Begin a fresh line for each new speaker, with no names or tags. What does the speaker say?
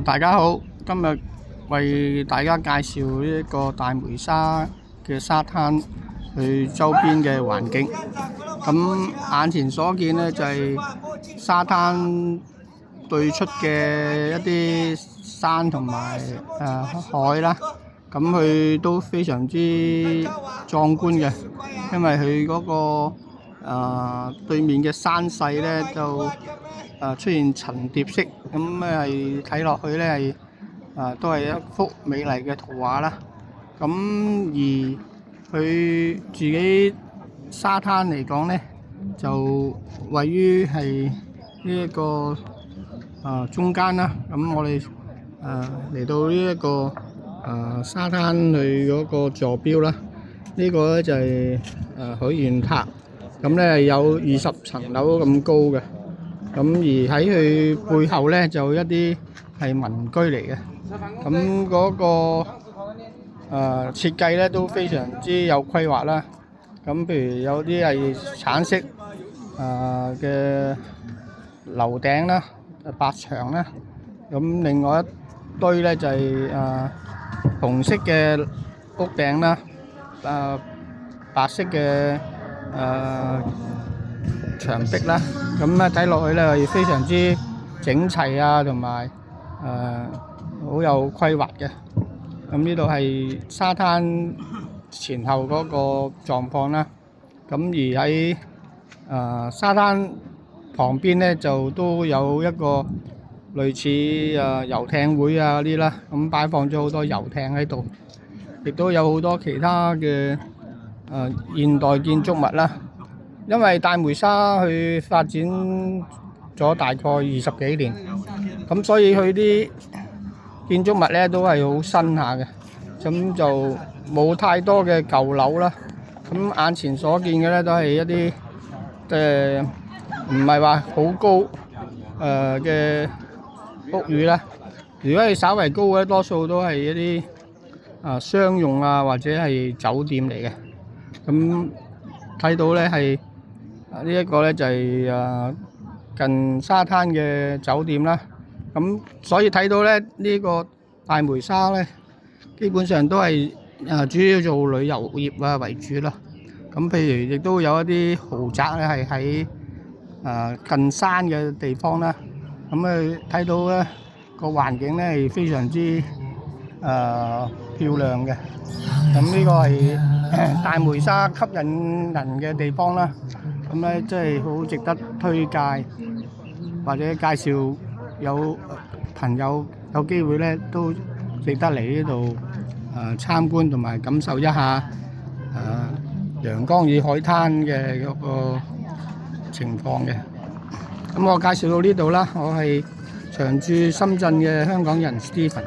大家好，今日為大家介紹呢一個大梅沙嘅沙灘佢周邊嘅環境。咁眼前所見呢，就係沙灘對出嘅一啲山同埋海啦。咁佢都非常之壯觀嘅，因為佢嗰個對面嘅山勢呢就出現層疊式，咁係睇落去呢係都係一幅美麗嘅圖畫啦。咁而佢自己沙灘嚟講呢，就位於係呢一個中間啦。咁我哋嚟到呢一個沙灘去嗰個座標啦，呢個呢就係海燕塔，咁呢有20層樓咁高嘅。咁而喺佢背後呢，就一啲係民居嚟嘅。咁嗰個設計呢都非常之有規劃啦。咁譬如有啲係橙色嘅樓頂啦、白牆啦。咁另外一堆呢，就係紅色嘅屋頂啦、白色嘅牆壁啦。咁咧睇落去咧係非常之整齊啊，同埋好有規劃嘅。咁呢度係沙灘前後嗰個狀況啦。咁而喺沙灘旁邊咧就都有一個類似遊艇會啊嗰啲啦，咁擺放咗好多遊艇喺度，亦都有好多其他嘅現代建築物啦。因為大梅沙佢發展咗大概20幾年，咁所以佢啲建築物咧都係好新下嘅，咁就冇太多嘅舊樓啦。咁眼前所見嘅咧都係一啲唔係話好高嘅屋宇啦。如果係稍為高嘅，多數都係一啲商用啊或者係酒店嚟嘅。咁睇到咧係呢一個咧就係近沙灘嘅酒店啦。咁所以睇到咧呢個大梅沙咧，基本上都係主要做旅遊業啊為主啦。咁譬如亦都有一啲豪宅咧係喺近山嘅地方啦。咁睇到咧個環境咧係非常之漂亮嘅。咁呢個係大梅沙吸引人嘅地方啦。咁咧真係好值得推介或者介紹，有朋友有機會咧都值得嚟呢度參觀同埋感受一下陽光與海灘嘅嗰個情況嘅。咁我介紹到呢度啦，我係長駐深圳嘅香港人 Stephen。